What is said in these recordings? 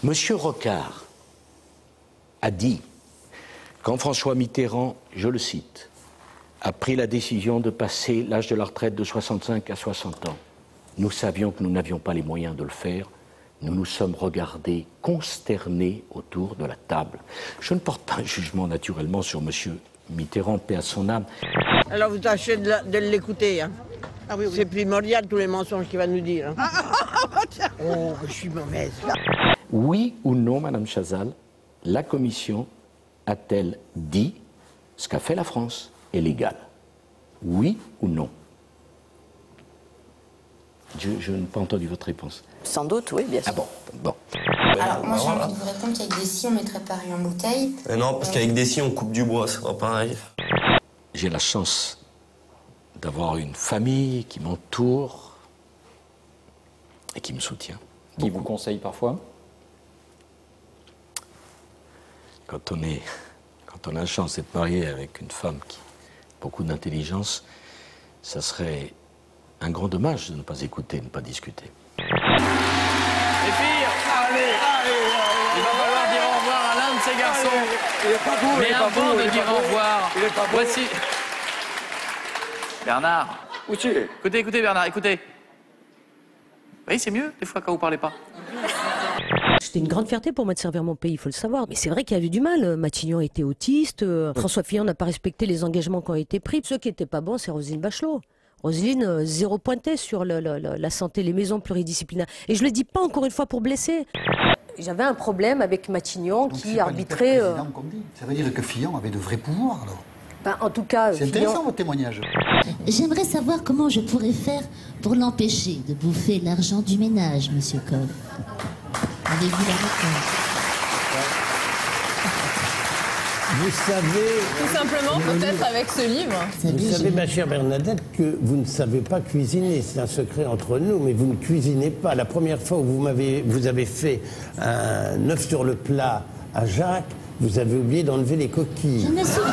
Monsieur Rocard a dit, quand François Mitterrand, je le cite, a pris la décision de passer l'âge de la retraite de 65 à 60 ans, nous savions que nous n'avions pas les moyens de le faire. Nous nous sommes regardés consternés autour de la table. Je ne porte pas un jugement naturellement sur monsieur Mitterrand, paix à son âme. Alors vous tâchez de l'écouter. Hein. Ah oui, oui. C'est primordial tous les mensonges qu'il va nous dire. Hein. Oh, je suis mauvaise. Oui ou non, Madame Chazal, la Commission a-t-elle dit ce qu'a fait la France est légal? Oui ou non? Je n'ai pas entendu votre réponse. Sans doute, oui, bien sûr. Ah bon. Alors, moi, j'ai envie de vous répondre qu'avec des scies, on mettrait Paris en bouteille. Non, parce qu'avec des scies, on coupe du bois, c'est pas pareil. J'ai la chance d'avoir une famille qui m'entoure et qui me soutient. Qui vous conseille parfois? Quand on a la chance d'être marié avec une femme qui a beaucoup d'intelligence, ça serait un grand dommage de ne pas écouter, de ne pas discuter. Les filles, il va falloir dire au revoir à l'un de ces garçons. Il est pas beau, mais avant de dire au revoir, voici... Bernard. Où tu es? Écoutez, Bernard, écoutez. Vous voyez, c'est mieux, des fois, quand vous parlez pas. C'était une grande fierté pour moi de servir mon pays, il faut le savoir. Mais c'est vrai qu'il y avait du mal. Matignon était autiste, François Fillon n'a pas respecté les engagements qui ont été pris. Ceux qui n'étaient pas bons, c'est Roselyne Bachelot. Roselyne, zéro pointé sur la santé, les maisons pluridisciplinaires. Et je ne le dis pas encore une fois pour blesser. J'avais un problème avec Matignon qui arbitrait... Ça veut dire que Fillon avait de vrais pouvoirs, alors. Ben, en tout cas, c'est intéressant votre témoignage. J'aimerais savoir comment je pourrais faire pour l'empêcher de bouffer l'argent du ménage, monsieur Coll. Avez-vous la réponse? Vous savez... Tout simplement, peut-être avec ce livre. Vous savez, ma chère Bernadette, que vous ne savez pas cuisiner. C'est un secret entre nous, mais vous ne cuisinez pas. La première fois où vous avez fait un œuf sur le plat à Jacques, vous avez oublié d'enlever les coquilles. Je me souviens.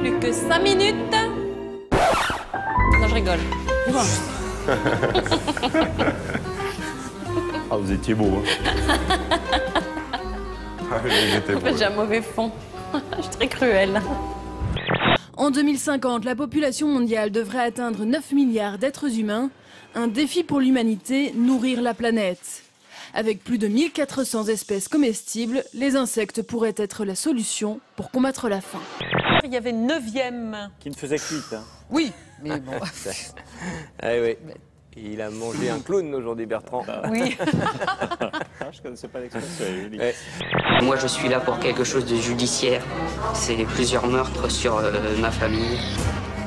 Plus que 5 minutes. Non, je rigole. Ah, vous étiez beau, hein. J'ai un mauvais fond. Je suis très cruelle. En 2050, la population mondiale devrait atteindre 9 milliards d'êtres humains. Un défi pour l'humanité, nourrir la planète. Avec plus de 1400 espèces comestibles, les insectes pourraient être la solution pour combattre la faim. Il y avait 9e. Qui me faisait cuite. Hein. Oui, mais bon. Ah oui. Il a mangé un clown aujourd'hui, Bertrand. Oui. Je connaissais pas l'expression. Ouais. Moi, je suis là pour quelque chose de judiciaire. C'est plusieurs meurtres sur ma famille,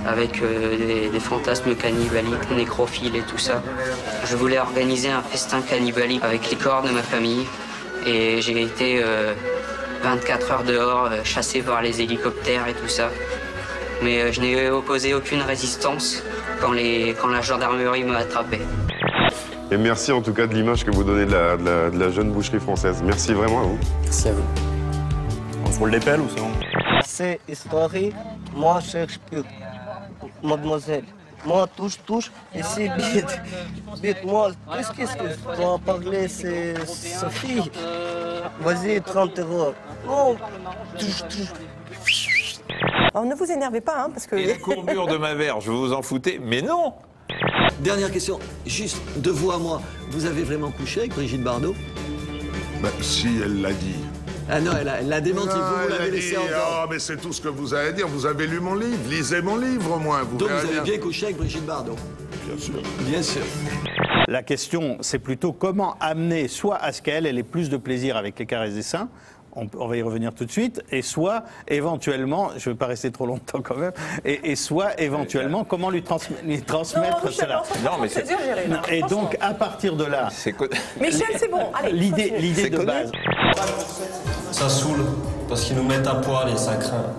avec des fantasmes cannibaliques, nécrophiles et tout ça. Je voulais organiser un festin cannibalique avec les corps de ma famille. Et j'ai été 24 heures dehors, chassé par les hélicoptères et tout ça. Mais je n'ai opposé aucune résistance quand la gendarmerie m'a attrapé. Et merci en tout cas de l'image que vous donnez de la jeune boucherie française. Merci vraiment à vous. Merci à vous. On fout le pelle ou c'est bon? C'est histoire, moi Shakespeare, mademoiselle. Moi touche, et c'est bite. Moi, qu'est-ce que tu dois parler, c'est Sophie. Vas-y, 30 €. Non, touche. Alors ne vous énervez pas, hein, parce que... Et la courbure de ma verge, vous vous en foutez? Mais non! Dernière question, juste de vous à moi. Vous avez vraiment couché avec Brigitte Bardot? Bah, si, elle l'a dit. Ah non, elle l'a démenti, vous l'avez laissé entendre. Oh, mais c'est tout ce que vous avez à dire. Vous avez lu mon livre, lisez mon livre au moins. Donc vous avez bien couché avec Brigitte Bardot? Bien sûr. Bien sûr. La question, c'est plutôt comment amener soit à ce qu'elle ait plus de plaisir avec les caresses des seins, on va y revenir tout de suite, et soit éventuellement, je ne vais pas rester trop longtemps quand même, et soit éventuellement comment lui transmettre cela. Non, mais c'est dur, Jérémy. Et donc à partir de là, Michel, c'est bon. Allez, l'idée de base. Ça saoule, parce qu'ils nous mettent à poil et ça craint.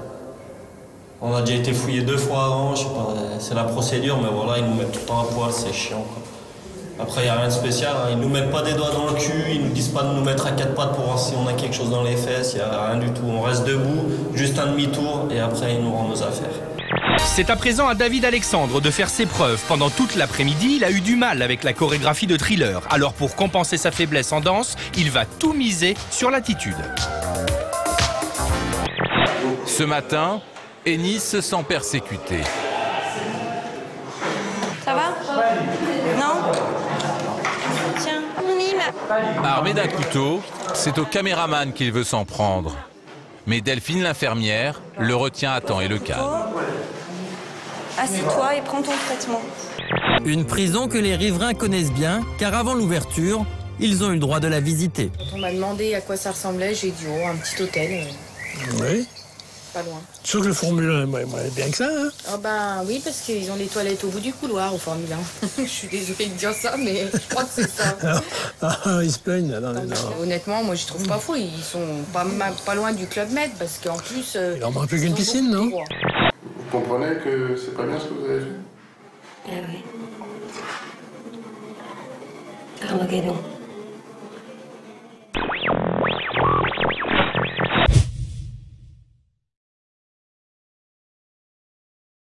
On a déjà été fouillé 2 fois avant, je sais pas, c'est la procédure, mais voilà, ils nous mettent tout le temps à poil, c'est chiant, quoi. Après, il n'y a rien de spécial, hein. Ils ne nous mettent pas des doigts dans le cul, ils ne nous disent pas de nous mettre à 4 pattes pour voir si on a quelque chose dans les fesses, il n'y a rien du tout. On reste debout, juste un demi-tour, et après, ils nous rendent nos affaires. C'est à présent à David Alexandre de faire ses preuves. Pendant toute l'après-midi, il a eu du mal avec la chorégraphie de Thriller. Alors pour compenser sa faiblesse en danse, il va tout miser sur l'attitude. Ce matin, Ennis se sent persécuté. Ça va? Non? Tiens, on mime. Armé d'un couteau, c'est au caméraman qu'il veut s'en prendre. Mais Delphine, l'infirmière, le retient à temps et le calme. Assieds-toi et prends ton traitement. Une prison que les riverains connaissent bien, car avant l'ouverture, ils ont eu le droit de la visiter. Quand on m'a demandé à quoi ça ressemblait, j'ai dit oh, un petit hôtel. Oui. Pas loin. Sûr que le Formule 1 est bien que ça, hein? Oh ben oui, parce qu'ils ont les toilettes au bout du couloir au Formule 1. Je suis désolée de dire ça, mais je crois que c'est ça. Ils se plaignent. Non. Honnêtement, moi je trouve pas fou. Ils sont pas loin du Club Med, parce qu'en plus... il leur manque plus qu'une piscine, non? Vous comprenez que c'est pas bien ce que vous avez fait? Ah oui. Alors, regardons.